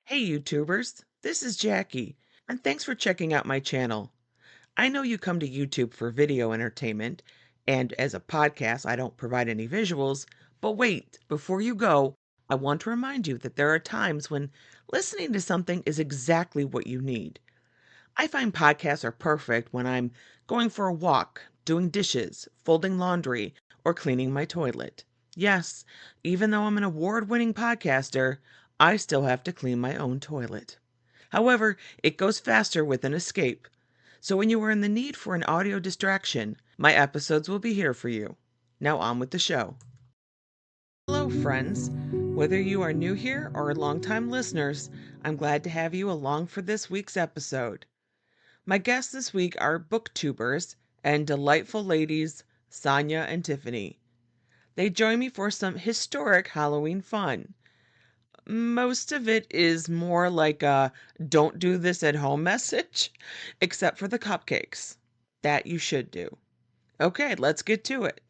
Hey YouTubers, this is Jacqui, and thanks for checking out my channel. I know you come to YouTube for video entertainment, and as a podcast, I don't provide any visuals, but wait, before you go, I want to remind you that there are times when listening to something is exactly what you need. I find podcasts are perfect when I'm going for a walk, doing dishes, folding laundry, or cleaning my toilet. Yes, even though I'm an award winning podcaster, I still have to clean my own toilet. However, it goes faster with an escape. So when you are in the need for an audio distraction, my episodes will be here for you. Now on with the show. Hello, friends. Whether you are new here or longtime listeners, I'm glad to have you along for this week's episode. My guests this week are booktubers and delightful ladies, Sonia and Tiffany. They join me for some historic Halloween fun. Most of it is more like a don't do this at home message, except for the cupcakes. That you should do. Okay, let's get to it.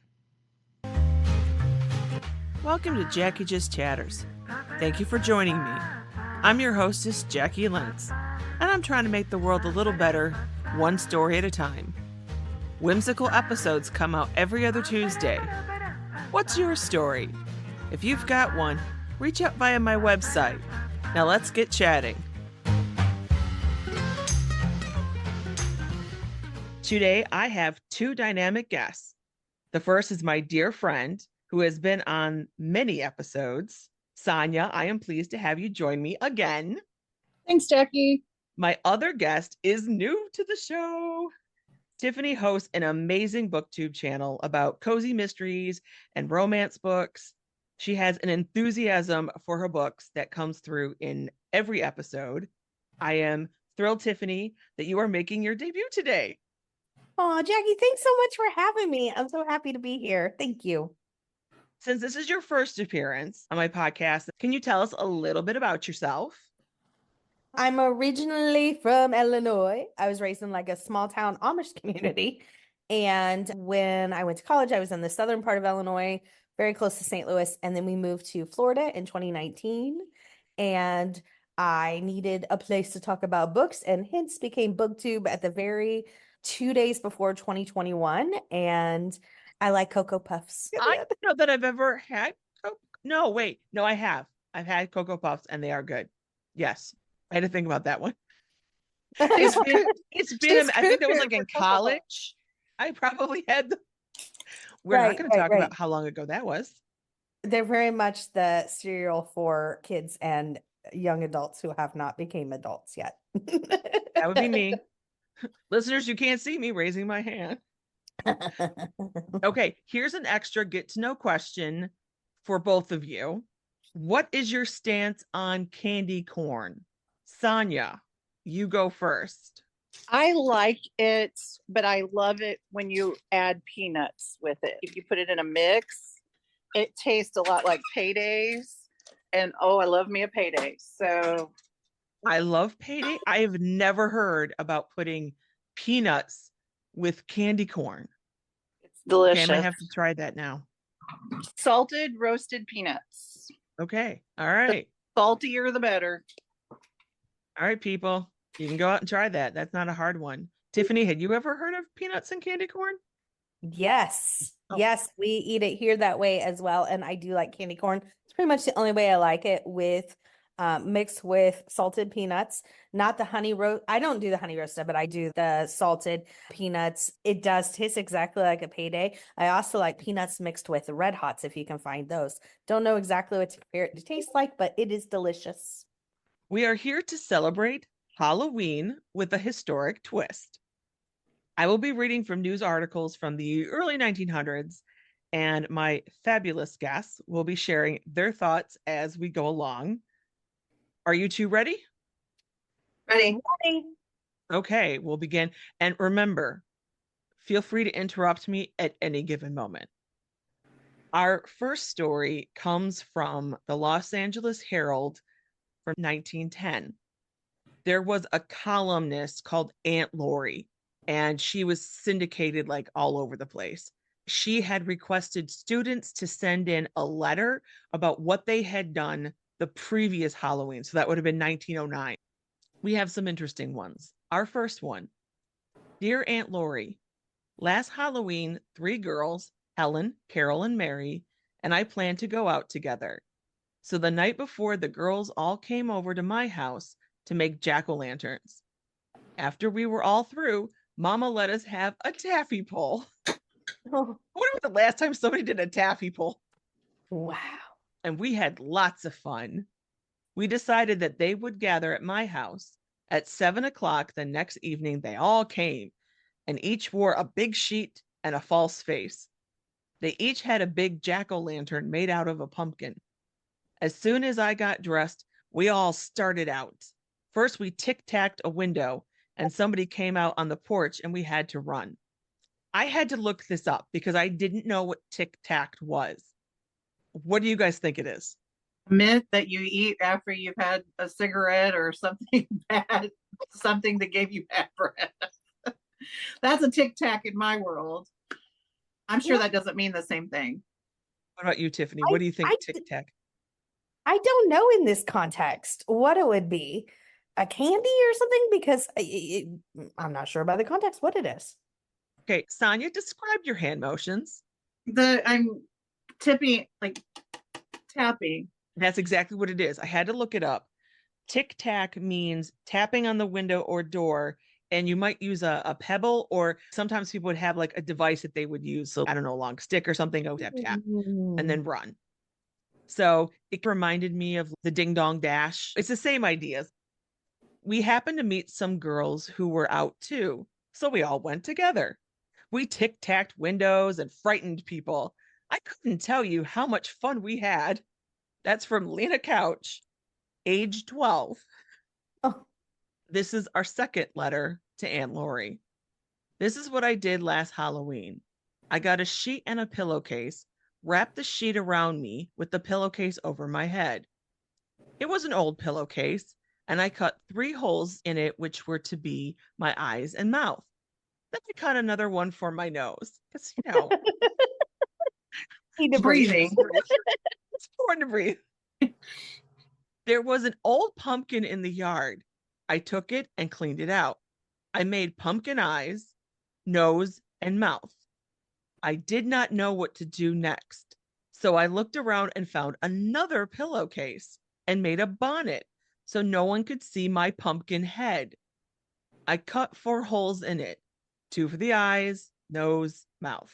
Welcome to Jacqui Just Chatters. Thank you for joining me. I'm your hostess, Jacqui Lentz, and I'm trying to make the world a little better, one story at a time. Whimsical episodes come out every other Tuesday. What's your story? If you've got one, reach out via my website. Now let's get chatting. Today I have two dynamic guests. The first is my dear friend who has been on many episodes. Sonia, I am pleased to have you join me again. Thanks, Jacqui. My other guest is new to the show. Tiffany hosts an amazing booktube channel about cozy mysteries and romance books. She has an enthusiasm for her books that comes through in every episode. I am thrilled, Tiffany, that you are making your debut today. Oh, Jacqui, thanks so much for having me. I'm so happy to be here. Thank you. Since this is your first appearance on my podcast, can you tell us a little bit about yourself? I'm originally from Illinois. I was raised in like a small town Amish community. And when I went to college, I was in the southern part of Illinois, very close to St. Louis. And then we moved to Florida in 2019. And I needed a place to talk about books, and hence became BookTube at the very 2 days before 2021. And I like Cocoa Puffs. I don't know that I've ever had. No, wait. No, I have. I've had Cocoa Puffs and they are good. Yes. I had to think about that one. It's been I think that was like in college. I probably had them. We're not going to talk about how long ago that was. They're very much the cereal for kids and young adults who have not become adults yet. That would be me. Listeners, you can't see me raising my hand. Okay, here's an extra get to know question for both of you. What is your stance on candy corn? Sonia, you go first. I like it, but I love it when you add peanuts with it. If you put it in a mix, it tastes a lot like paydays. And I love me a payday. So I love payday. I have never heard about putting peanuts with candy corn. It's delicious. Okay, I might have to try that now. Salted roasted peanuts. Okay. All right. The saltier, the better. All right, people. You can go out and try that. That's not a hard one. Tiffany, had you ever heard of peanuts and candy corn? Yes. Yes, we eat it here that way as well. And I do like candy corn. It's pretty much the only way I like it, with mixed with salted peanuts, not the honey roast. I don't do the honey roasted, but I do the salted peanuts. It does taste exactly like a payday. I also like peanuts mixed with Red Hots, if you can find those. Don't know exactly what to compare it to taste like, but it is delicious. We are here to celebrate Halloween with a historic twist. I will be reading from news articles from the early 1900s, and my fabulous guests will be sharing their thoughts as we go along. Are you two ready? Ready. Okay, we'll begin. And remember, feel free to interrupt me at any given moment. Our first story comes from the Los Angeles Herald from 1910. There was a columnist called Aunt Lori, and she was syndicated like all over the place. She had requested students to send in a letter about what they had done the previous Halloween. So that would have been 1909. We have some interesting ones. Our first one. Dear Aunt Lori, last Halloween, 3 girls, Helen, Carol, and Mary, and I planned to go out together. So the night before, the girls all came over to my house to make jack-o'-lanterns. After we were all through, Mama let us have a taffy pull. Oh, When was the last time somebody did a taffy pull? wow. And we had lots of fun. We decided that they would gather at my house at 7 o'clock the next evening. They all came and each wore a big sheet and a false face. They each had a big jack-o'-lantern made out of a pumpkin. As soon as I got dressed, we all started out. First, we tic-tacked a window and somebody came out on the porch and we had to run. I had to look this up because I didn't know what tic-tacked was. What do you guys think it is? Myth that you eat after you've had a cigarette or something bad, something that gave you bad breath. That's a tic tac in my world. I'm sure that doesn't mean the same thing. What about you, Tiffany? What do you think tic-tac? I don't know in this context what it would be. A candy or something? Because I'm not sure by the context what it is. Okay, Sonia, describe your hand motions. I'm tipping, like tapping. That's exactly what it is. I had to look it up. Tic-tac means tapping on the window or door, and you might use a pebble, or sometimes people would have like a device that they would use. So I don't know, a long stick or something, go tap, tap, and then run. So it reminded me of the Ding Dong Dash. It's the same ideas. We happened to meet some girls who were out too, so we all went together. We tic-tacked windows and frightened people. I couldn't tell you how much fun we had. That's from Lena Couch, age 12. Oh. This is our second letter to Aunt Lori. This is what I did last Halloween. I got a sheet and a pillowcase, wrapped the sheet around me with the pillowcase over my head. It was an old pillowcase, and I cut 3 holes in it, which were to be my eyes and mouth. Then I cut another one for my nose, because, Need to Breathing. It's important to breathe. There was an old pumpkin in the yard. I took it and cleaned it out. I made pumpkin eyes, nose, and mouth. I did not know what to do next. So I looked around and found another pillowcase and made a bonnet so no one could see my pumpkin head. I cut 4 holes in it, 2 for the eyes, nose, mouth.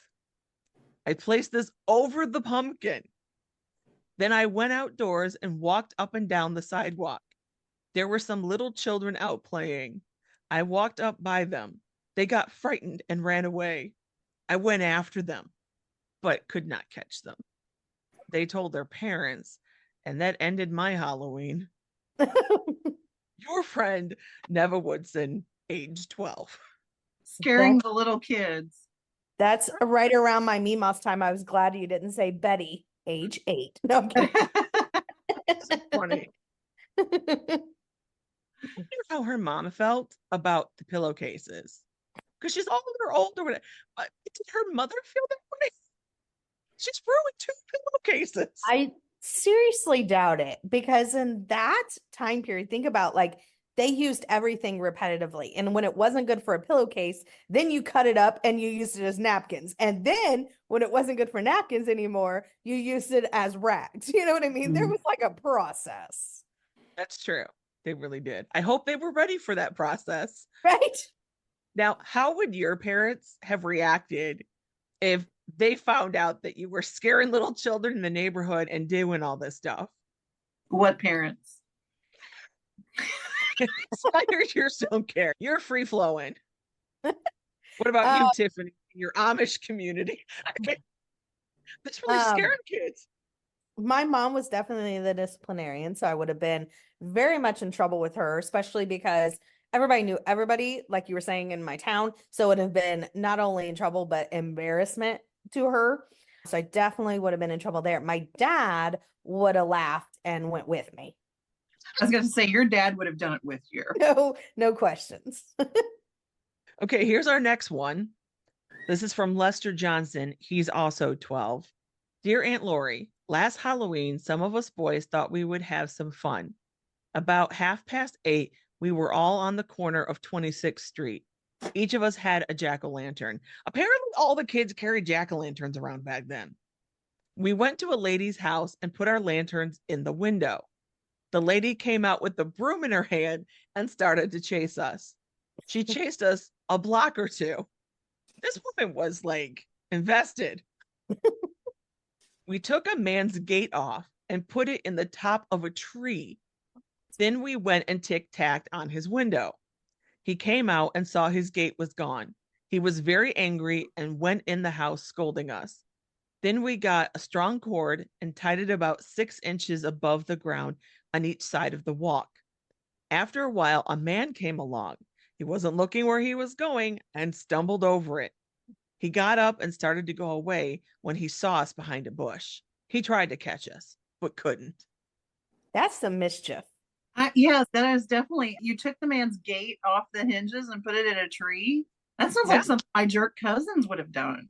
I placed this over the pumpkin. Then I went outdoors and walked up and down the sidewalk. There were some little children out playing. I walked up by them. They got frightened and ran away. I went after them, but could not catch them. They told their parents, and that ended my Halloween. Your friend, Neva Woodson, age 12. Scaring the little kids. That's right around my Mimas time. I was glad you didn't say Betty, age 8. No, I'm kidding. That's funny. I wonder how her mom felt about the pillowcases. Because she's older or whatever. But did her mother feel that way? She's ruined 2 pillowcases. I seriously doubt it, because in that time period, think about, like, they used everything repetitively. And when it wasn't good for a pillowcase, then you cut it up and you used it as napkins. And then when it wasn't good for napkins anymore, you used it as rags. You know what I mean? There was like a process. That's true. They really did. I hope they were ready for that process. Right? Now, how would your parents have reacted if they found out that you were scaring little children in the neighborhood and doing all this stuff? What parents? Yours don't care. You're free flowing. What about you, Tiffany, in your Amish community? That's really scaring kids. My mom was definitely the disciplinarian, so I would have been very much in trouble with her, especially because everybody knew everybody, like you were saying, in my town. So it would have been not only in trouble, but embarrassment to her. So I definitely would have been in trouble there. My dad would have laughed and went with me. I was going to say, your dad would have done it with you. No questions. Okay, here's our next one. This is from Lester Johnson. He's also 12. Dear Aunt Lori, Last Halloween, some of us boys thought we would have some fun. About 8:30, we were all on the corner of 26th Street. Each of us had a jack-o'-lantern. Apparently, all the kids carried jack-o'-lanterns around back then. We went to a lady's house and put our lanterns in the window. The lady came out with the broom in her hand and started to chase us. She chased us a block or two. This woman was like invested. We took a man's gate off and put it in the top of a tree. Then we went and tic-tacked on his window. He came out and saw his gate was gone. He was very angry and went in the house scolding us. Then we got a strong cord and tied it about 6 inches above the ground on each side of the walk. After a while, a man came along. He wasn't looking where he was going and stumbled over it. He got up and started to go away when he saw us behind a bush. He tried to catch us, but couldn't. That's some mischief. Yes, that is definitely. You took the man's gate off the hinges and put it in a tree. That sounds like something my jerk cousins would have done.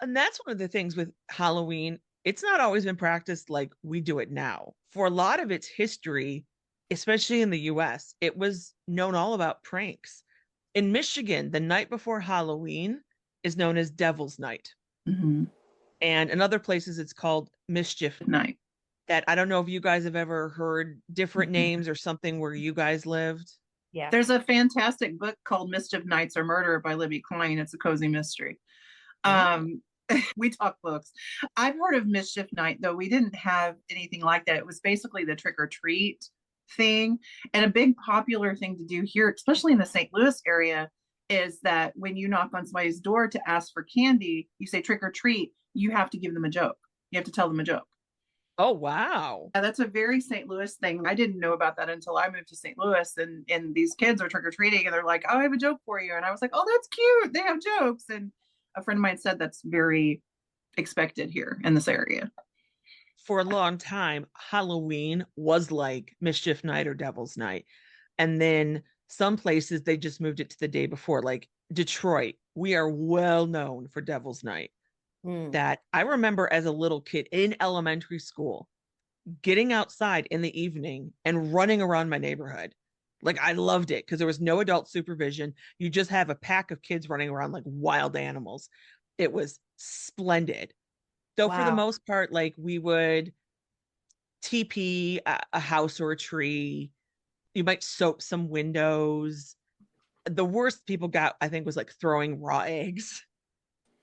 And that's one of the things with Halloween. It's not always been practiced like we do it now. For a lot of its history, especially in the US, it was known all about pranks. In Michigan, the night before Halloween is known as Devil's Night. Mm-hmm. And in other places, it's called Mischief Night. That I don't know if you guys have ever heard different names or something where you guys lived. Yeah. There's a fantastic book called Mischief Nights or Murder by Libby Klein. It's a cozy mystery. We talk books. I've heard of Mischief Night, though we didn't have anything like that. It was basically the trick or treat thing. And a big popular thing to do here, especially in the St. Louis area, is that when you knock on somebody's door to ask for candy, you say trick or treat, you have to give them a joke. You have to tell them a joke. Oh, wow. That's a very St. Louis thing. I didn't know about that until I moved to St. Louis, and these kids are trick-or-treating and they're like, oh, I have a joke for you. And I was like, oh, that's cute. They have jokes. And a friend of mine said that's very expected here in this area. For a long time, Halloween was like Mischief Night or Devil's Night. And then some places they just moved it to the day before, like Detroit. We are well known for Devil's Night. That I remember as a little kid in elementary school, getting outside in the evening and running around my neighborhood. Like I loved it because there was no adult supervision. You just have a pack of kids running around like wild animals. It was splendid. So for the most part, like we would TP a house or a tree. You might soap some windows. The worst people got, I think, was like throwing raw eggs.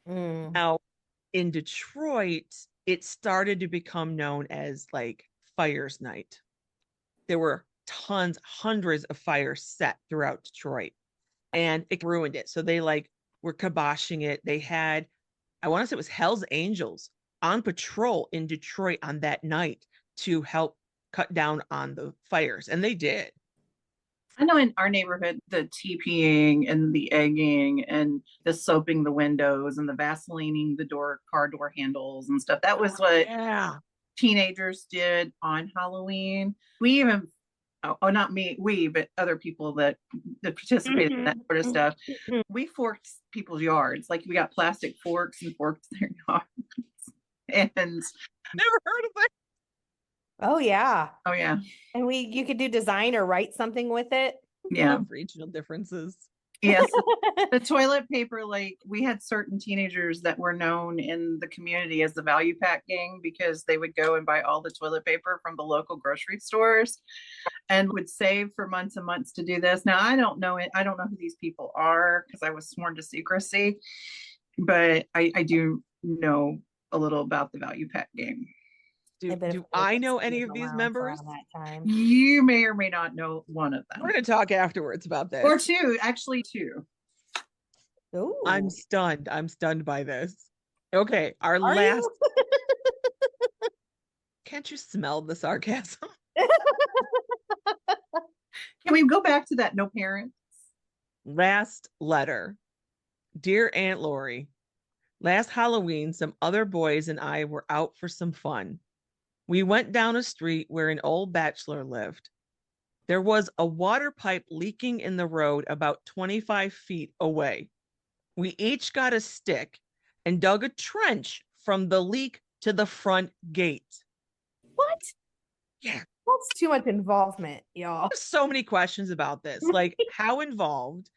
Now, in Detroit, it started to become known as like Fires Night. There were tons, hundreds of fires set throughout Detroit, and it ruined it. So they like were kiboshing it. They had, I want to say it was Hell's Angels on patrol in Detroit on that night to help cut down on the fires, and they did. I know in our neighborhood, the TPing and the egging and the soaping the windows and the Vaselining the car door handles and stuff. That was what teenagers did on Halloween. We even, not me, but other people that participated in that sort of stuff. We forked people's yards. Like we got plastic forks and forked their yards. And never heard of it. Oh yeah. Oh yeah. And you could do design or write something with it. Yeah. Regional differences. Yes. The toilet paper, like we had certain teenagers that were known in the community as the value pack gang because they would go and buy all the toilet paper from the local grocery stores and would save for months and months to do this. Now I don't know who these people are because I was sworn to secrecy, but I do know a little about the value pack gang. Do I know any of these members? You may or may not know one of them. We're going to talk afterwards about this. Or two, actually two. Ooh. I'm stunned. I'm stunned by this. Okay, our last. Can't you smell the sarcasm? Can we go back to that? No parents. Last letter. Dear Aunt Lori, last Halloween, some other boys and I were out for some fun. We went down a street where an old bachelor lived. There was a water pipe leaking in the road about 25 feet away. We each got a stick and dug a trench from the leak to the front gate. Yeah. That's too much involvement, y'all. There's so many questions about this. Like, how involved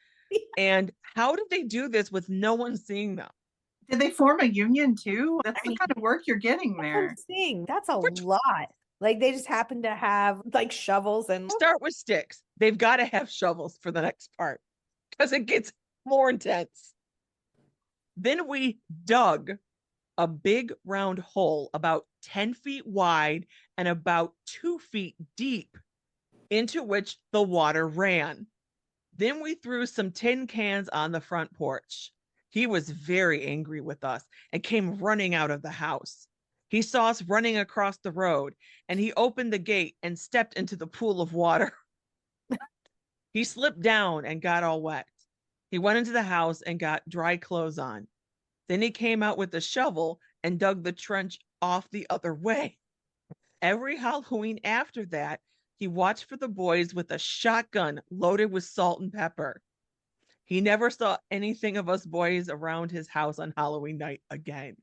and how did they do this with no one seeing them? Did they form a union too? That's I the mean, kind of work you're getting that's what I'm there. saying. That's a Which lot. Like they just happen to have like shovels and start with sticks. They've got to have shovels for the next part because it gets more intense. Then we dug a big round hole about 10 feet wide and about 2 feet deep into which the water ran. Then we threw some tin cans on the front porch. He was very angry with us and came running out of the house. He saw us running across the road and he opened the gate and stepped into the pool of water. He slipped down and got all wet. He went into the house and got dry clothes on. Then he came out with a shovel and dug the trench off the other way. Every Halloween after that, he watched for the boys with a shotgun loaded with salt and pepper. He never saw anything of us boys around his house on Halloween night again.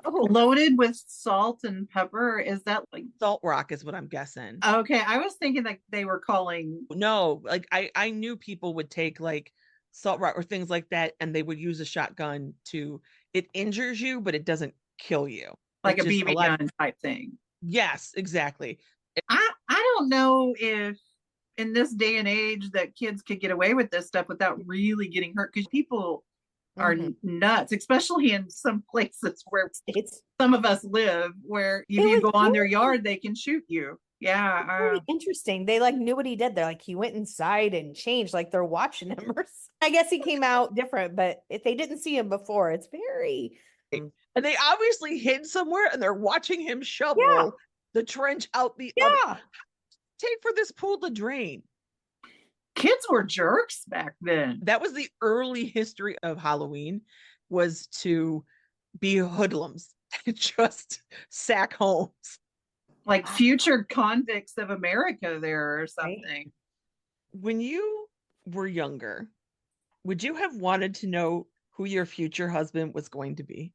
oh, Loaded with salt and pepper. Is that like Salt rock is what I'm guessing. okay? I was thinking that they were calling. No, like I knew people would take like salt rock or things like that, and they would use a shotgun to. It injures you, but it doesn't kill you. Like It's a just BB gun type thing. Yes, exactly. I don't know if in this day and age that kids could get away with this stuff without really getting hurt because people are nuts, especially in some places where it's some of us live, where if It you was go on their very- yard, they can shoot you. Yeah. very interesting. They like knew what he did. They're like he went inside and changed, like they're watching him. I guess he came out different, but if they didn't see him before, it's very And they obviously hid somewhere and they're watching him shovel Yeah. the trench out the other. yeah. Take for this pool to drain. Kids were jerks back then. That was the early history of Halloween, was to be hoodlums, just sack homes. Like future convicts of America there or something. When you were younger, would you have wanted to know who your future husband was going to be?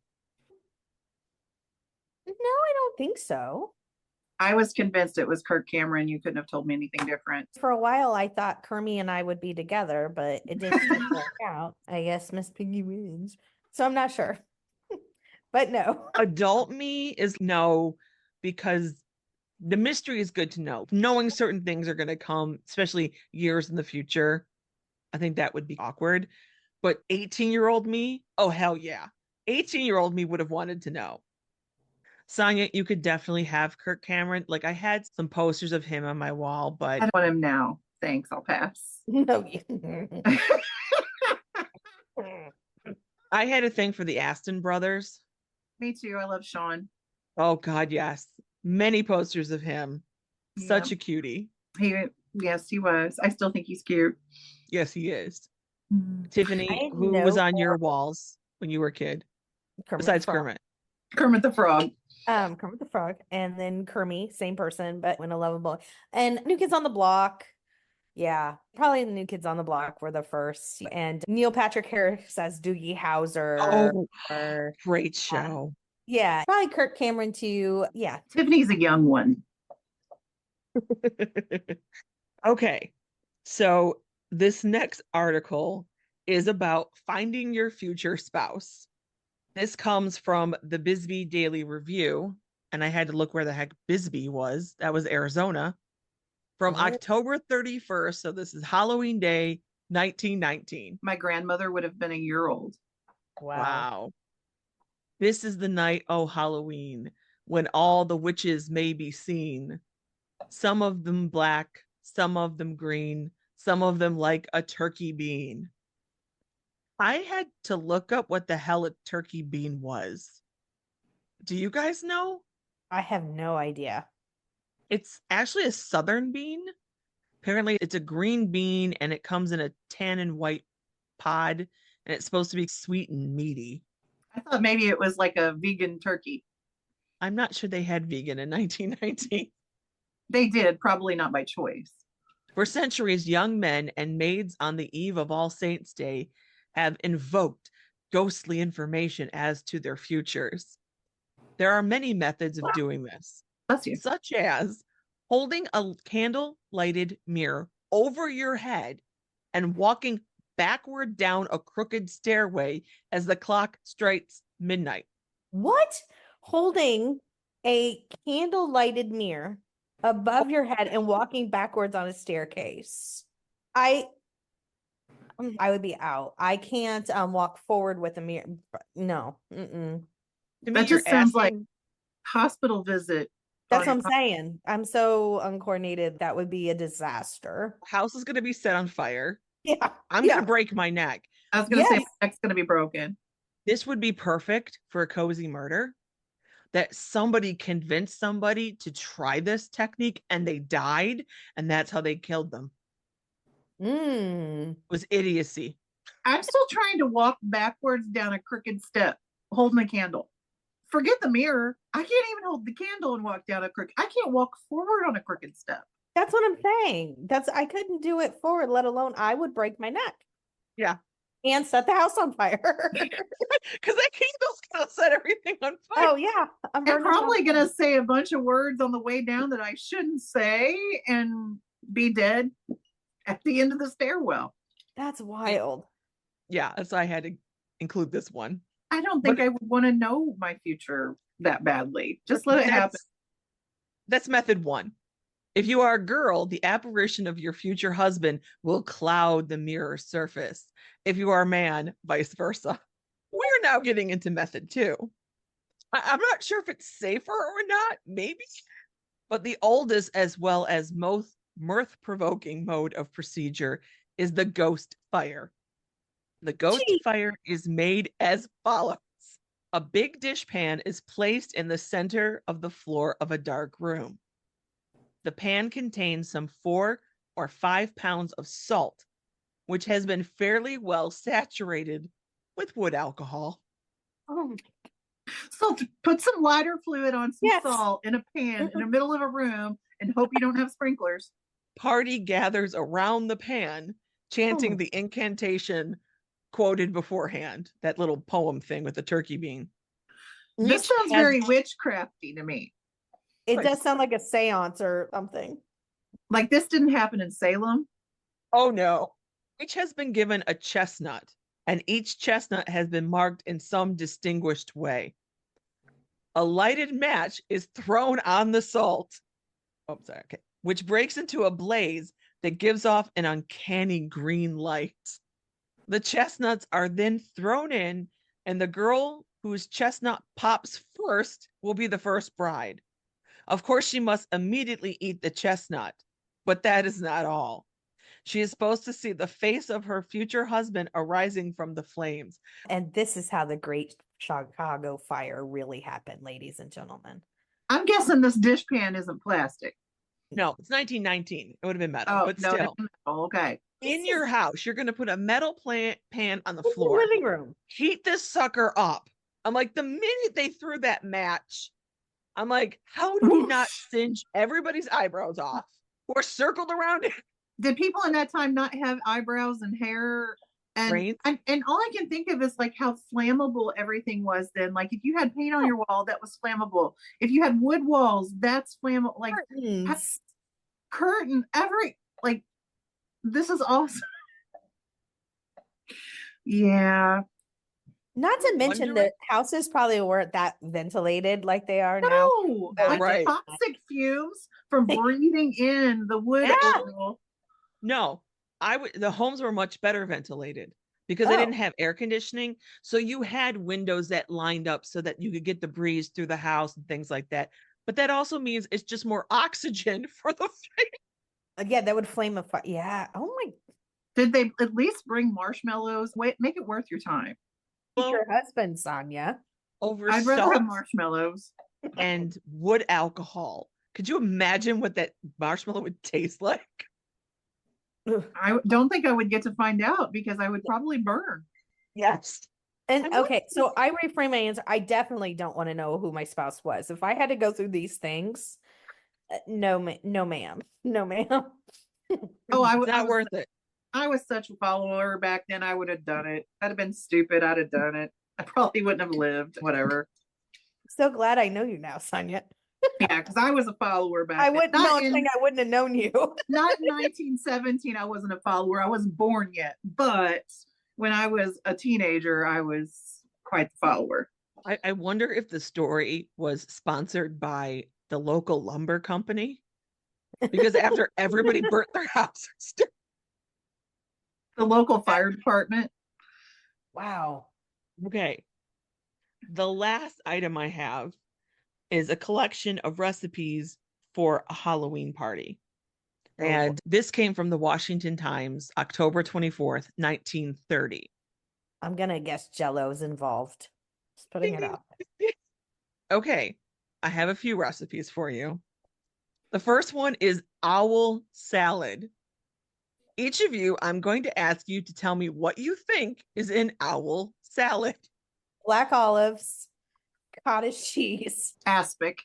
No, I don't think so. I was convinced it was Kirk Cameron. You couldn't have told me anything different. For a while, I thought Kermie and I would be together, but it just didn't work out. I guess Miss Piggy wins. So I'm not sure. But no. Adult me is no, because the mystery is good to know. Knowing certain things are going to come, especially years in the future, I think that would be awkward. But 18-year-old me, oh, hell yeah. 18-year-old me would have wanted to know. Sonia, you could definitely have Kirk Cameron. Like I had some posters of him on my wall, I but don't want him now. Thanks. I'll pass. No. I had a thing for the Aston brothers. Me too. I love Sean. Oh God, yes. Many posters of him. Such Yeah. a cutie. Yes, he was. I still think he's cute. Yes, he is. I Tiffany, had who no was on your clue. walls when you were a kid, Kermit besides the Frog. Kermit? Kermit the Frog. Kermit the Frog, and then Kermie, same person, but when 11 boy. And New Kids on the Block. Yeah, probably the New Kids on the Block were the first. And Neil Patrick Harris as Doogie Howser. Oh, or, great show. yeah, probably Kirk Cameron too. Yeah. Tiffany's a young one. Okay, so this next article is about finding your future spouse. This comes from the Bisbee Daily Review, and I had to look where the heck Bisbee was. That was Arizona. From Oh. October 31st, so this is Halloween Day, 1919. My grandmother would have been a year old. Wow. This is the night, oh Halloween, when all the witches may be seen. Some of them black, some of them green, some of them like a turkey bean. I had to look up what the hell a turkey bean was. Do you guys know? I have no idea. It's actually a southern bean. Apparently, it's a green bean and it comes in a tan and white pod, and it's supposed to be sweet and meaty. I thought maybe it was like a vegan turkey. I'm not sure they had vegan in 1919. They did, probably not by choice. For centuries, young men and maids on the eve of All Saints' Day have invoked ghostly information as to their futures. There are many methods of doing this, Bless you. such as holding a candle lighted mirror over your head and walking backward down a crooked stairway as the clock strikes midnight. What? Holding a candle lighted mirror above your head and walking backwards on a staircase. I would be out. I can't walk forward with a mirror. No. Mm-mm. To me, That you're just sounds like asking, hospital visit. That's what I'm saying. I'm so uncoordinated. That would be a disaster. house is going to be set on fire. Yeah. I'm going to break my neck. I was going to say Yes. my neck's going to be broken. This would be perfect for a cozy murder. That somebody convinced somebody to try this technique and they died, and that's how they killed them. It was idiocy. I'm still trying to walk backwards down a crooked step, holding a candle. Forget the mirror. I can't even hold the candle and walk down a crooked. I can't walk forward on a crooked step. That's what I'm saying. I couldn't do it forward, let alone I would break my neck. Yeah. And set the house on fire. Because that candle's going to set everything on fire. Oh, yeah. I'm probably going to say a bunch of words on the way down that I shouldn't say and be dead at the end of the stairwell. That's wild. Yeah, so I had to include this one. I don't think I would want to know my future that badly. Just let it happen. That's method one. If you are a girl, the apparition of your future husband will cloud the mirror surface. If you are a man, vice versa. We're now getting into method two. I'm not sure if it's safer or not, maybe. But the oldest as well as most mirth-provoking mode of procedure is the ghost fire. The ghost fire is made as follows. A big dishpan is placed in the center of the floor of a dark room. The pan contains some 4 or 5 pounds of salt, which has been fairly well saturated with wood alcohol. Oh, so put some lighter fluid on some salt in a pan in the middle of a room and hope you don't have sprinklers. Party gathers around the pan, chanting the incantation quoted beforehand, that little poem thing with the turkey bean. This sounds very witchcrafty to me. It does sound like a seance or something. Like this didn't happen in Salem? Oh no. Each has been given a chestnut, and each chestnut has been marked in some distinguished way. A lighted match is thrown on the salt, which breaks into a blaze that gives off an uncanny green light. The chestnuts are then thrown in, and the girl whose chestnut pops first will be the first bride. Of course, she must immediately eat the chestnut, but that is not all. She is supposed to see the face of her future husband arising from the flames. And this is how the Great Chicago Fire really happened, ladies and gentlemen. I'm guessing this dishpan isn't plastic. No, it's 1919. It would have been metal, but no, still. Okay. In your house, you're going to put a metal pan on the floor. Living room. Heat this sucker up. I'm like, the minute they threw that match, I'm like, how do you not singe everybody's eyebrows off or circled around it? Did people in that time not have eyebrows and hair? And all I can think of is like how flammable everything was then. Like if you had paint on your wall, that was flammable. If you had wood walls, that's flammable. Like curtain, this is awesome. Yeah. Not to mention that houses probably weren't that ventilated like they are now. No, like toxic fumes from breathing in the wood oil. No, the homes were much better ventilated because they didn't have air conditioning. So you had windows that lined up so that you could get the breeze through the house and things like that. But that also means it's just more oxygen for the flame. Yeah, that would flame a fire. Yeah. Oh my. Did they at least bring marshmallows? Wait, make it worth your time. Your husband, Sonia. I'd rather have marshmallows and wood alcohol. Could you imagine what that marshmallow would taste like? I don't think I would get to find out because I would probably burn. Yes. And okay, so I reframe my answer. I definitely don't want to know who my spouse was. If I had to go through these things, no, ma'am. No, ma'am. Oh, it's not worth it. I was such a follower back then. I would have done it. I'd have been stupid. I'd have done it. I probably wouldn't have lived. Whatever. So glad I know you now, Sonia. Yeah, because I was a follower back I then. wouldn't know. I'm saying I wouldn't have known you. Not in 1917. I wasn't a follower. I wasn't born yet. But when I was a teenager, I was quite the follower. I wonder if the story was sponsored by the local lumber company, because after everybody burnt their house, The local fire department. Wow. okay. The last item I have is a collection of recipes for a Halloween party. And this came from the Washington Times, October 24th, 1930. I'm going to guess Jello's involved. Just putting it out. Okay, I have a few recipes for you. The first one is owl salad. Each of you, I'm going to ask you to tell me what you think is in owl salad. Black olives, cottage cheese. Aspic.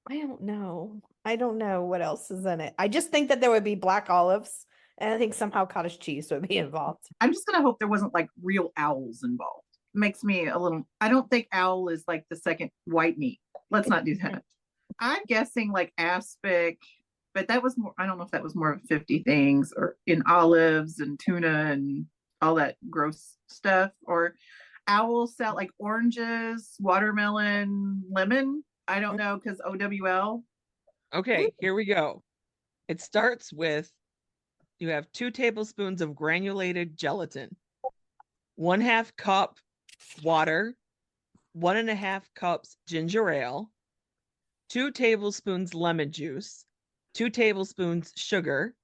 I don't know. I don't know what else is in it. I just think that there would be black olives, and I think somehow cottage cheese would be involved. I'm just gonna hope there wasn't like real owls involved. Makes me a little. I don't think owl is like the second white meat. Let's not do that. I'm guessing like aspic, but that was more. I don't know if that was more of 50 things or in olives and tuna and all that gross stuff, or owl salad like oranges, watermelon, lemon. I don't know because OWL. Okay, here we go. It starts with you have 2 tablespoons of granulated gelatin, 1/2 cup water, 1.5 cups ginger ale, 2 tablespoons lemon juice, 2 tablespoons sugar,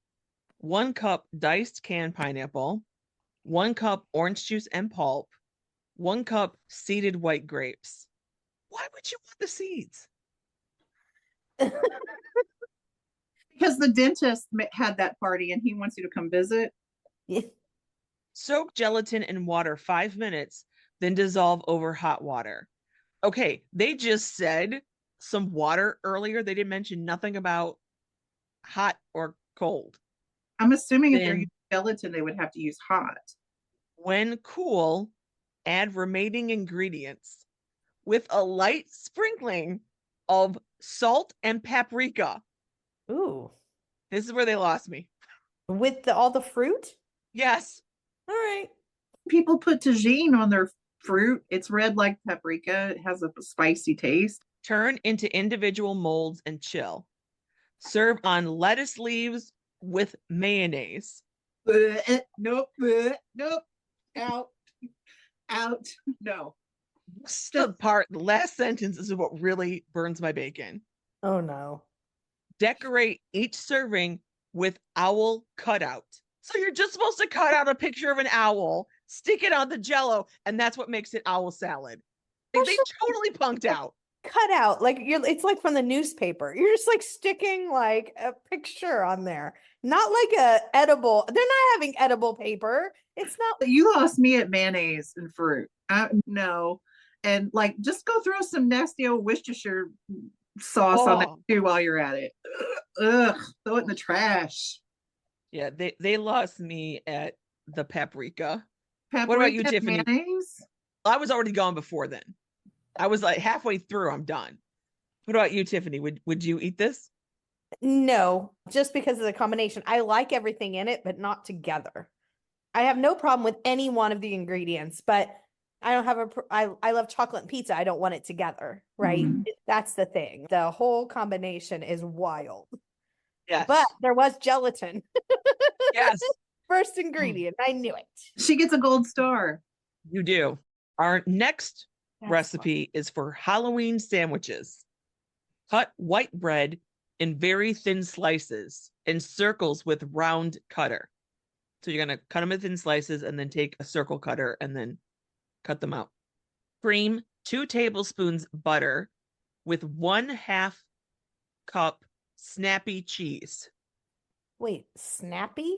1 cup diced canned pineapple, 1 cup orange juice and pulp, 1 cup seeded white grapes. Why would you want the seeds? Because the dentist had that party and he wants you to come visit. Yeah. Soak gelatin in water 5 minutes, then dissolve over hot water. Okay, they just said some water earlier. They didn't mention nothing about hot or cold. I'm assuming if they're Then, using gelatin, they would have to use hot. when cool, add remaining ingredients with a light sprinkling of salt and paprika. Ooh. This is where they lost me. With all the fruit? Yes. All right. People put tagine on their fruit. It's red like paprika. It has a spicy taste. Turn into individual molds and chill. Serve on lettuce leaves with mayonnaise. Nope. Nope. Out. Out. No. The last sentence is what really burns my bacon. Oh no. Decorate each serving with owl cutout. So you're just supposed to cut out a picture of an owl, stick it on the jello, and that's what makes it owl salad. They totally punked out. Cut out like it's like from the newspaper. You're just like sticking like a picture on there, not like a edible. They're not having edible paper. It's not. You lost me at mayonnaise and fruit. No. And like, just go throw some nasty old Worcestershire sauce on that too while you're at it. Ugh, throw it in the trash. Yeah, they lost me at the paprika. Paprika. What about you, Tiffany? Mayonnaise? I was already gone before then. I was like halfway through, I'm done. What about you, Tiffany? Would you eat this? No, just because of the combination. I like everything in it, but not together. I have no problem with any one of the ingredients, but I don't have I love chocolate and pizza. I don't want it together, right? That's the thing. The whole combination is wild. Yes. But there was gelatin. Yes. First ingredient. I knew it. She gets a gold star. You do. Our next recipe is for Halloween sandwiches. Cut white bread in very thin slices in circles with round cutter. So you're going to cut them in thin slices and then take a circle cutter and then cut them out. Cream 2 tablespoons butter with 1/2 cup snappy cheese. Wait, snappy?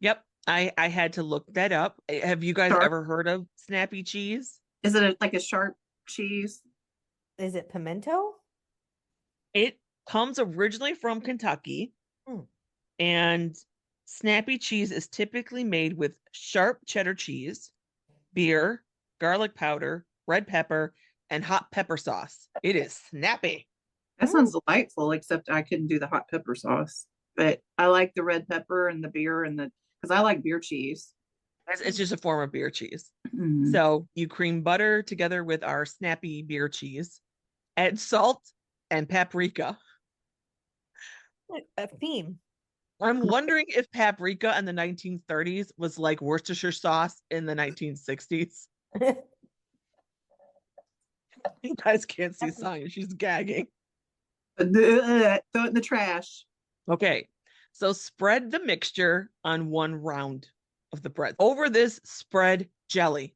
Yep, I had to look that up. Have you guys ever heard of snappy cheese? Is it like a sharp cheese? Is it pimento? It comes originally from Kentucky, and snappy cheese is typically made with sharp cheddar cheese, beer, garlic powder, red pepper, and hot pepper sauce. It is snappy. That sounds delightful, except I couldn't do the hot pepper sauce. But I like the red pepper and the beer because I like beer cheese. It's just a form of beer cheese. Mm. So you cream butter together with our snappy beer cheese, add salt and paprika. A theme. I'm wondering if paprika in the 1930s was like Worcestershire sauce in the 1960s. You guys can't see Sonia. She's gagging. Throw it in the trash. Okay. So spread the mixture on one round of the bread. Over this, spread jelly.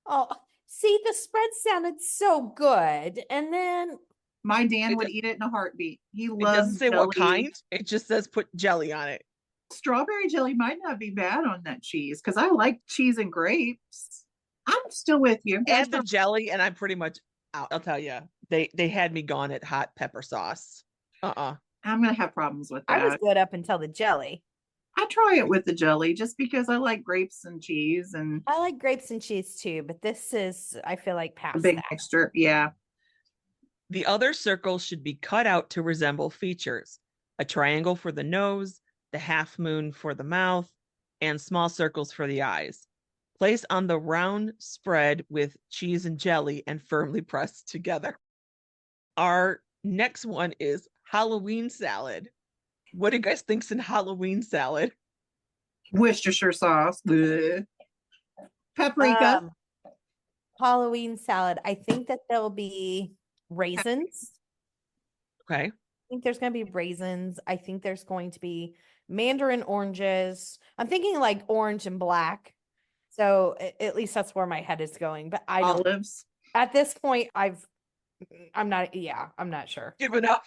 Oh, see, the spread sounded so good. And then My Dan would eat it in a heartbeat. He It doesn't loves say jelly. what kind. It just says put jelly on it. Strawberry jelly might not be bad on that cheese because I like cheese and grapes. I'm still with you. Add the jelly, and I'm pretty much out. I'll tell you, they had me gone at hot pepper sauce. I'm gonna have problems with I was that. good up until the jelly. I try it with the jelly just because I like grapes and cheese and I like grapes and cheese too, but this is, I feel like, a past big that. mixture. Yeah. The other circles should be cut out to resemble features: a triangle for the nose, the half moon for the mouth, and small circles for the eyes. Place on the round spread with cheese and jelly and firmly press together. Our next one is Halloween salad. What do you guys think's in Halloween salad? Worcestershire sauce. Bleh. Paprika. Halloween salad. I think that there'll be raisins. Okay. I think there's going to be raisins. I think there's going to be mandarin oranges. I'm thinking like orange and black. So at least that's where my head is going. But I don't. Olives. At this point, I'm not sure. Give it up.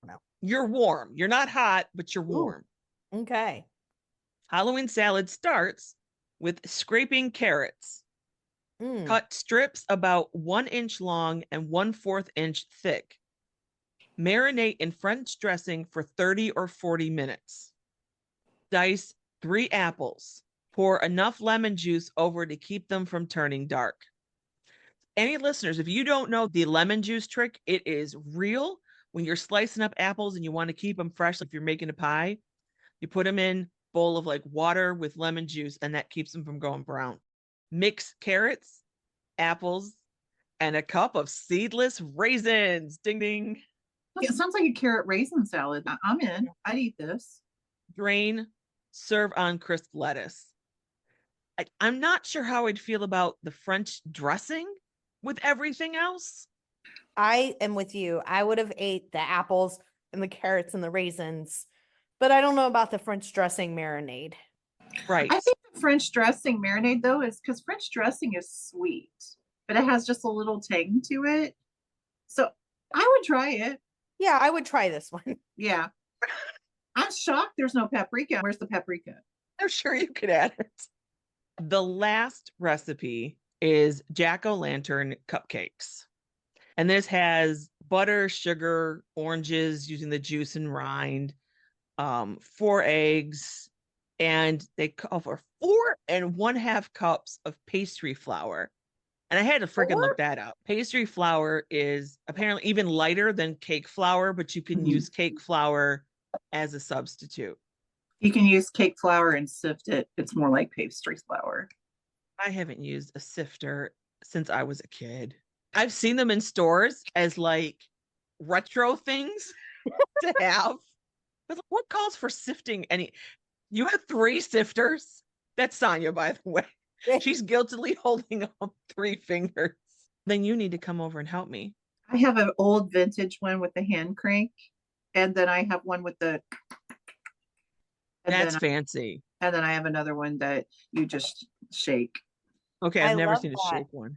No. You're warm. You're not hot, but you're warm. Ooh, okay. Halloween salad starts with scraping carrots. Cut strips about 1 inch long and 1/4 inch thick. Marinate in French dressing for 30 or 40 minutes. Dice 3 apples. Pour enough lemon juice over to keep them from turning dark. Any listeners, if you don't know the lemon juice trick, it is real. When you're slicing up apples and you want to keep them fresh, like if you're making a pie, you put them in a bowl of like water with lemon juice, and that keeps them from going brown. Mix carrots, apples, and a cup of seedless raisins. Ding ding. It sounds like a carrot raisin salad. I'm in. I'd eat this. Drain, serve on crisp lettuce. I'm not sure how I'd feel about the French dressing with everything else. I am with you. I would have ate the apples and the carrots and the raisins, but I don't know about the French dressing marinade. Right. I think the French dressing marinade though is because French dressing is sweet, but it has just a little tang to it. So I would try it. Yeah, I would try this one. Yeah. I'm shocked there's no paprika. Where's the paprika? I'm sure you could add it. The last recipe is jack-o'-lantern cupcakes. And this has butter, sugar, oranges using the juice and rind, 4 eggs, and they call for 4 1/2 cups of pastry flour. And I had to freaking look that up. Pastry flour is apparently even lighter than cake flour, but you can use cake flour as a substitute. You can use cake flour and sift it. It's more like pastry flour. I haven't used a sifter since I was a kid. I've seen them in stores as like retro things to have. But what calls for sifting any? You have 3 sifters? That's Sonia, by the way. She's guiltily holding up 3 fingers. Then you need to come over and help me. I have an old vintage one with the hand crank, and then I have one with the. That's fancy. And then I have another one that you just shake. Okay, I've never seen a shake one.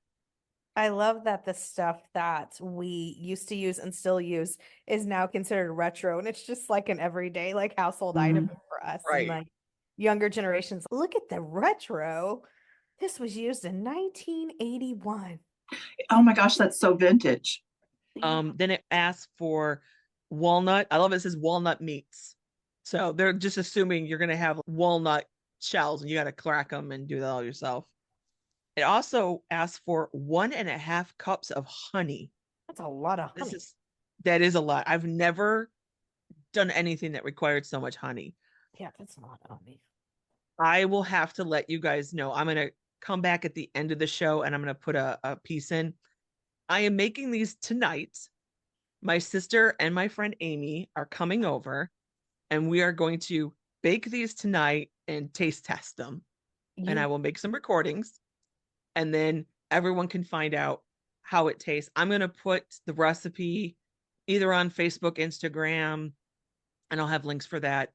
I love that the stuff that we used to use and still use is now considered retro, and it's just like an everyday like household item for us. Right. And like younger generations, look at the retro. This was used in 1981. Oh my gosh, that's so vintage. Then it asks for walnut. I love it says walnut meats. So they're just assuming you're going to have walnut shells and you got to crack them and do that all yourself. It also asks for 1.5 cups of honey. That's a lot of honey. That is a lot. I've never done anything that required so much honey. Yeah, that's not on me. I will have to let you guys know. I'm going to come back at the end of the show and I'm going to put a piece in. I am making these tonight. My sister and my friend Amy are coming over and we are going to bake these tonight and taste test them. And I You will make some recordings and then everyone can find out how it tastes. I'm going to put the recipe either on Facebook, Instagram, and I'll have links for that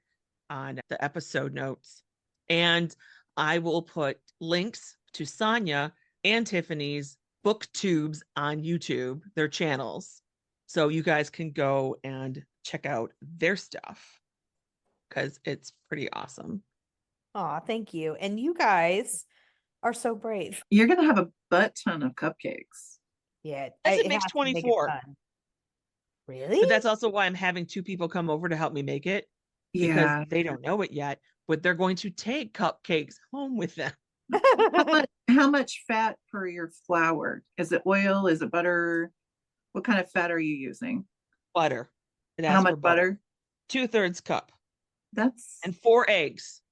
on the episode notes. And I will put links to Sonia and Tiffany's booktubes on YouTube, their channels. So you guys can go and check out their stuff because it's pretty awesome. Aw, thank you. And you guys are so brave. You're gonna have a butt ton of cupcakes. Yeah, Yes, it it makes has to make it 24. fun. Really? But that's also why I'm having 2 people come over to help me make it because Yeah. they don't know it yet, but they're going to take cupcakes home with them. How much fat per your flour? Is it oil? Is it butter? What kind of fat are you using? Butter. It How asks much for butter. butter? 2/3 cup That's and 4 eggs.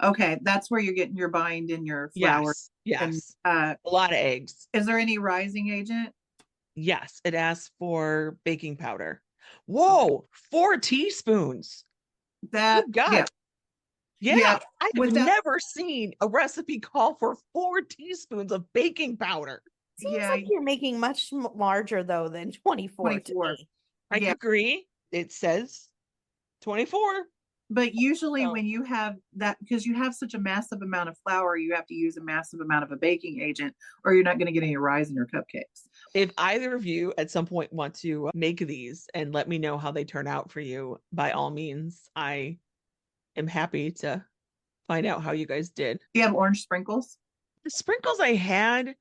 okay. That's where you're getting your bind in your flour. Yes. And Yes. A lot of eggs. is there any rising agent? Yes. It asks for baking powder. Okay. Whoa, 4 teaspoons. That Good God. yeah. Yeah. Yeah. I have With that, never seen a recipe call for 4 teaspoons of baking powder. Seems yeah, like you're making much larger though than 24 to 24. me. I Yeah. agree. It says 24. But usually So when you have that, because you have such a massive amount of flour, you have to use a massive amount of a baking agent, or you're not going to get any rise in your cupcakes. if either of you at some point want to make these and let me know how they turn out for you, by all means, I am happy to find out how you guys did. Do you have orange sprinkles? The sprinkles I had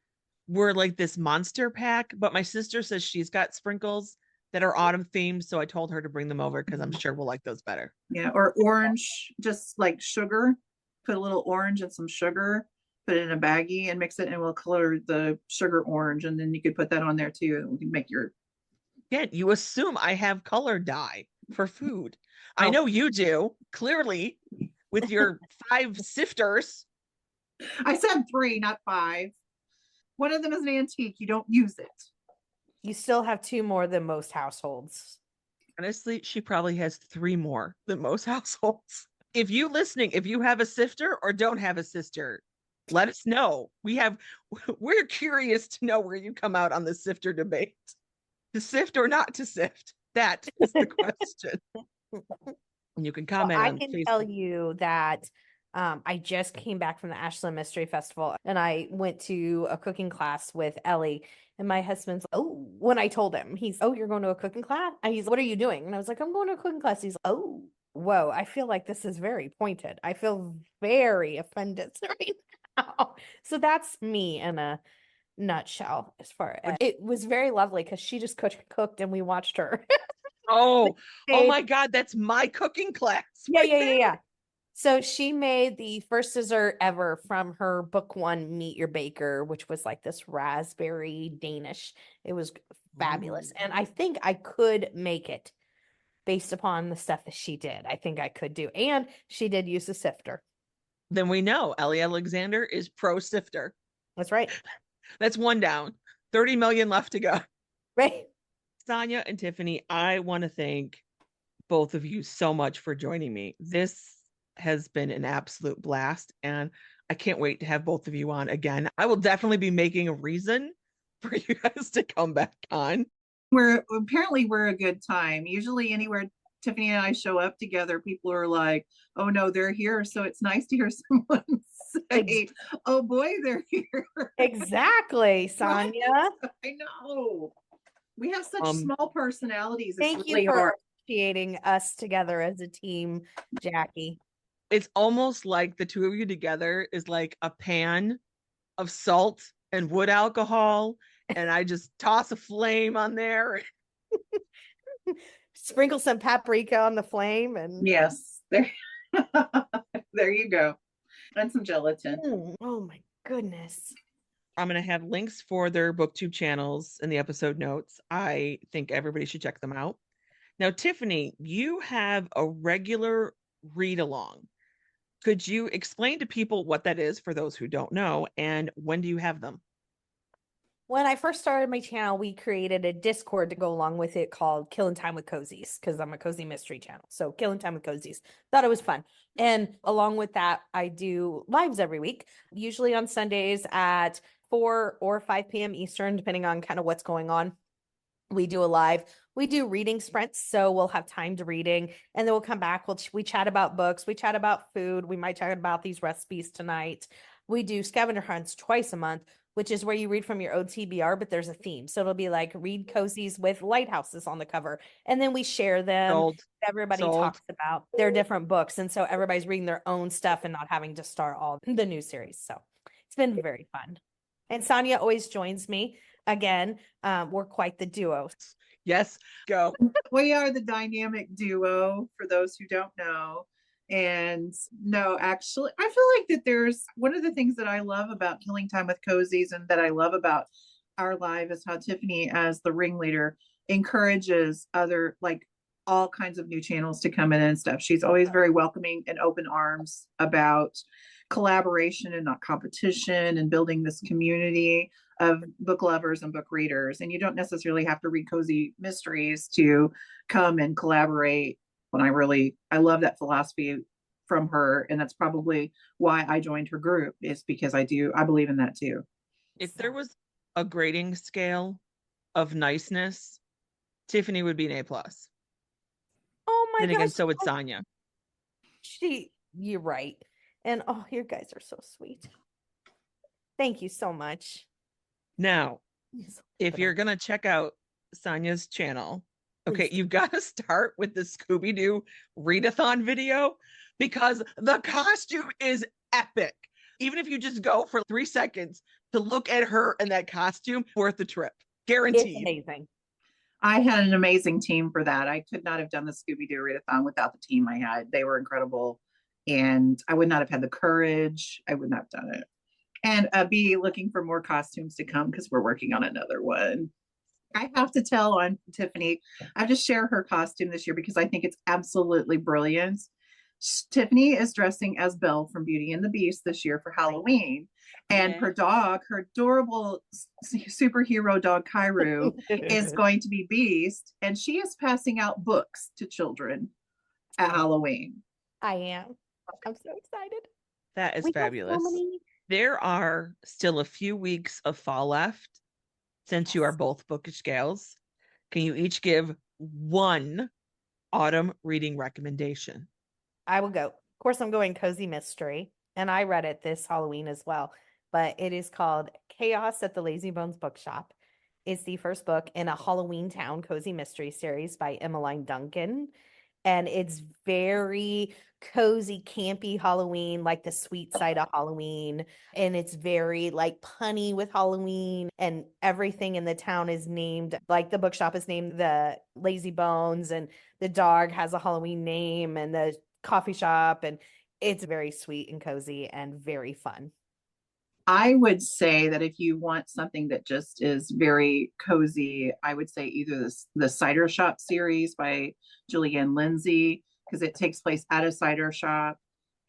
were like this monster pack, but my sister says she's got sprinkles that are autumn themed, so I told her to bring them over because I'm sure we'll like those better. Yeah, or orange, just like sugar. Put a little orange and some sugar, put it in a baggie and mix it, and we'll color the sugar orange. And then you could put that on there too. And we can make your. Again, you assume I have color dye for food. I Oh, know you do, clearly, with your 5 sifters. I said 3, not 5. One of them is an antique. You don't use it. You still have 2 more than most households. Honestly, she probably has 3 more than most households. If you listening, if you have a sifter or don't have a sister, let us know. We're curious to know where you come out on the sifter debate. To sift or not to sift? That is the question. And you can Well, comment I on can Facebook. tell you that I just came back from the Ashland Mystery Festival and I went to a cooking class with Ellie. And my husband's, oh, when I told him, he's, oh, you're going to a cooking class? And he's, what are you doing? And I was like, I'm going to a cooking class. He's, oh, whoa, I feel like this is very pointed. I feel very offended right now. So that's me in a nutshell as far as it was very lovely because she just cooked and we watched her. Oh Made- my God, that's my cooking class. Yeah, right there. yeah. So she made the first dessert ever from her book 1, Meet Your Baker, which was like this raspberry Danish. It was fabulous. And I think I could make it based upon the stuff that she did. I think I could do. And she did use a sifter. Then we know Ellie Alexander is pro sifter. That's right. That's 1 down. 30 million left to go. Right. Sonia and Tiffany, I want to thank both of you so much for joining me. This has been an absolute blast, and I can't wait to have both of you on again. I will definitely be making a reason for you guys to come back on. We're a good time. Usually anywhere Tiffany and I show up together, people are like, oh no, they're here. So it's nice to hear someone say, oh boy, they're here. Exactly, Sonia. I know. We have such Um, small personalities. It's Thank really you for hard. appreciating us together as a team, Jacqui. It's almost like the 2 of you together is like a pan of salt and wood alcohol, and I just toss a flame on there. Sprinkle some paprika on the flame and Yes. There, there you go. And some gelatin. Oh my goodness. I'm going to have links for their booktube channels in the episode notes. I think everybody should check them out. Now, Tiffany, you have a regular read along. Could you explain to people what that is for those who don't know, and when do you have them? When I first started my channel, we created a Discord to go along with it called Killing Time with Cozies, because I'm a cozy mystery channel. So Killing Time with Cozies. Thought it was fun. And along with that, I do lives every week, usually on Sundays at 4 or 5 p.m. Eastern, depending on kind of what's going on. We do a live. We do reading sprints, so we'll have timed reading, and then we'll come back. We chat about books. We chat about food. We might chat about these recipes tonight. We do scavenger hunts twice a month, which is where you read from your OTBR, but there's a theme. So it'll be like read cozies with lighthouses on the cover. And then we share them. Sold. Everybody Sold. talks about their different books. And so everybody's reading their own stuff and not having to start all the new series. So it's been very fun. And Sonia always joins me. Again, we're quite the duo. Yes, go. We are the dynamic duo for those who don't know. And no, actually, I feel like that there's one of the things that I love about Killing Time with Cozies and that I love about our live is how Tiffany, as the ringleader, encourages other, like all kinds of new channels to come in and stuff. She's always very welcoming and open arms about collaboration and not competition and building this community of book lovers and book readers. And you don't necessarily have to read cozy mysteries to come and collaborate. And I love that philosophy from her. And that's probably why I joined her group, is because I believe in that too. If there was a grading scale of niceness, Tiffany would be an A+. Oh my Then again, gosh. so would Sonia. You're right. And oh, you guys are so sweet. Thank you so much. Now, if you're going to check out Sonia's channel, okay, you've got to start with the Scooby-Doo readathon video, because the costume is epic. Even if you just go for 3 seconds to look at her in that costume, worth the trip. Guaranteed. It's amazing. I had an amazing team for that. I could not have done the Scooby-Doo readathon without the team I had. They were incredible. And I would not have had the courage. I would not have done it. And be looking for more costumes to come, because we're working on another one. I have to tell on Tiffany, I just share her costume this year because I think it's absolutely brilliant. Tiffany is dressing as Belle from Beauty and the Beast this year for Halloween. And her dog, her adorable superhero dog, Cairo, is going to be Beast. And she is passing out books to children at Halloween. I am. I'm so excited. That is fabulous. There are still a few weeks of fall left. Since you are both bookish gals, can you each give one autumn reading recommendation? I will go. Of course, I'm going cozy mystery, and I read it this Halloween as well, but it is called Chaos at the Lazy Bones Bookshop. It's the first book in a Halloween Town cozy mystery series by Emmeline Duncan. And it's very cozy, campy Halloween, like the sweet side of Halloween. And it's very like punny with Halloween, and everything in the town is named, like the bookshop is named the Lazy Bones, and the dog has a Halloween name, and the coffee shop. And it's very sweet and cozy and very fun. I would say that if you want something that just is very cozy, I would say either the Cider Shop series by Julianne Lindsay, because it takes place at a cider shop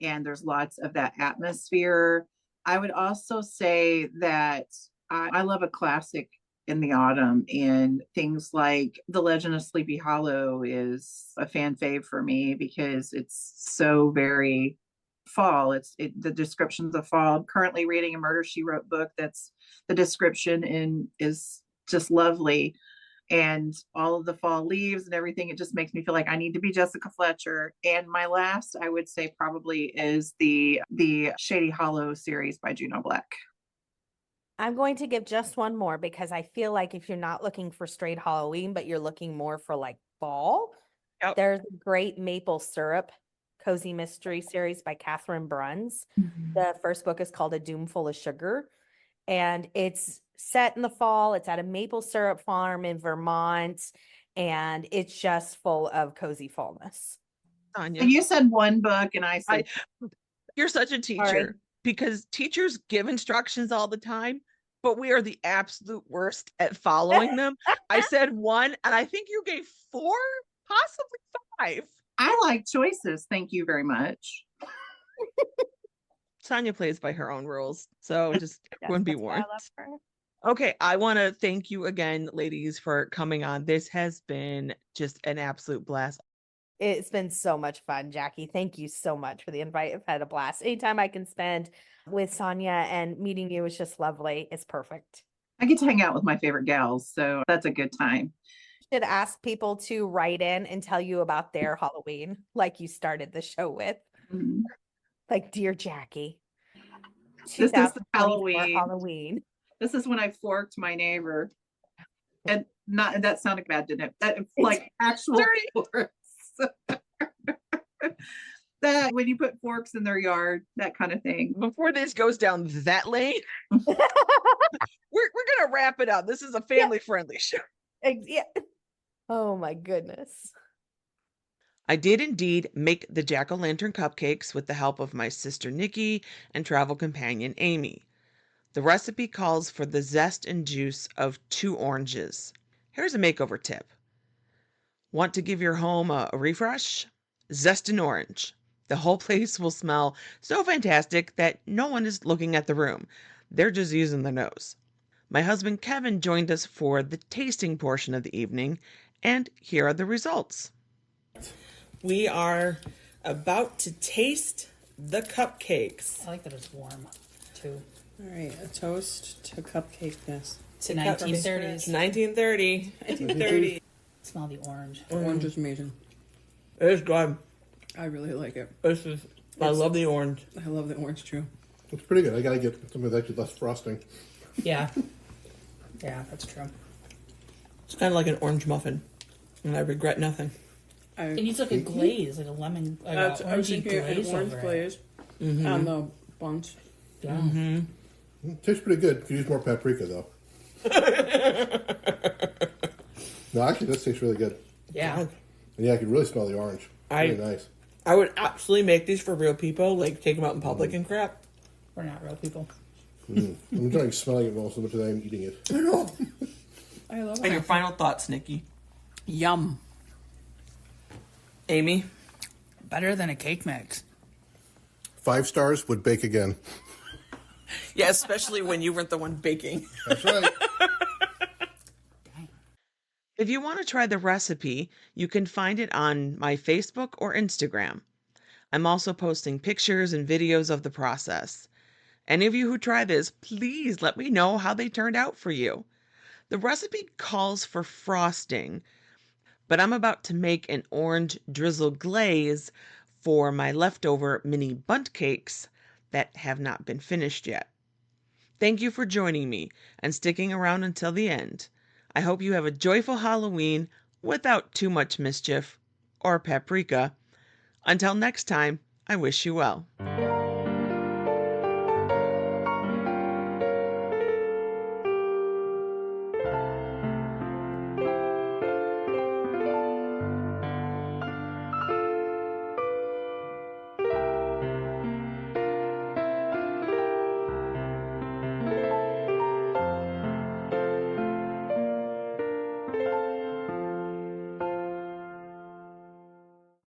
and there's lots of that atmosphere. I would also say that I love a classic in the autumn, and things like The Legend of Sleepy Hollow is a fan fave for me because it's so very fall. The descriptions of fall. I'm currently reading a Murder, She Wrote book that's the description is just lovely, and all of the fall leaves and everything. It just makes me feel like I need to be Jessica Fletcher. And my last, I would say, probably is the Shady Hollow series by Juno Black. I'm going to give just one more, because I feel like if you're not looking for straight Halloween, but you're looking more for like fall, there's a great maple syrup cozy mystery series by Catherine Bruns. The first book is called A Doom Full of Sugar, and it's set in the fall. It's at a maple syrup farm in Vermont, and it's just full of cozy fallness. Sonia, and you said one book, and I said, you're such a teacher. Sorry. Because teachers give instructions all the time, but we are the absolute worst at following them. I said 1, and I think you gave 4, possibly 5. I like choices. Thank you very much. Sonia plays by her own rules, so just everyone be that's why I warned. love her. Okay, I want to thank you again, ladies, for coming on. This has been just an absolute blast. It's been so much fun, Jacqui. Thank you so much for the invite. I've had a blast. Anytime I can spend with Sonia and meeting you is just lovely. It's perfect. I get to hang out with my favorite gals, so that's a good time. Should ask people to write in and tell you about their Halloween, like you started the show with. Mhm. Like, dear Jacqui, This is 2024 Halloween. Halloween. This is when I forked my neighbor. And not that sounded bad, didn't it? That like actual forks. That when you put forks in their yard, that kind of thing. Before this goes down that lane, we're gonna wrap it up. This is a family-friendly show. Yeah. Oh my goodness. I did indeed make the jack-o'-lantern cupcakes with the help of my sister Nikki and travel companion Amy. The recipe calls for the zest and juice of 2 oranges. Here's a makeover tip. Want to give your home a refresh? Zest an orange. The whole place will smell so fantastic that no one is looking at the room. They're just using the nose. My husband Kevin joined us for the tasting portion of the evening, and here are the results. We are about to taste the cupcakes. I like that it's warm too. All right, a toast to cupcakeness. To 1930s. 1930. 1930. Smell the orange. Orange is amazing. It is good. I really like it. I love the orange. I love the orange too. It's pretty good. I gotta get something with actually less frosting. Yeah. Yeah, that's true. It's kind of like an orange muffin, and I regret nothing. It needs like a glaze, like a lemon, like That's, an I was orangey thinking an glaze orange over glaze Mm-hmm. on the buns. it. Yeah. Mm-hmm. It tastes pretty good. Could use more paprika though. No, actually, this tastes really good. Yeah. And yeah, I can really smell the orange. Really nice. I would absolutely make these for real people, like take them out in public and crap. We're not real people. I'm enjoying smelling it almost as much as I am eating it. I know. I love And your it. final thoughts, Nikki? Yum. Amy? Better than a cake mix. 5 stars, would bake again. Yeah, especially when you weren't the one baking. That's right. If you want to try the recipe, you can find it on my Facebook or Instagram. I'm also posting pictures and videos of the process. Any of you who try this, please let me know how they turned out for you. The recipe calls for frosting, but I'm about to make an orange drizzle glaze for my leftover mini bundt cakes that have not been finished yet. Thank you for joining me and sticking around until the end. I hope you have a joyful Halloween without too much mischief or paprika. Until next time, I wish you well.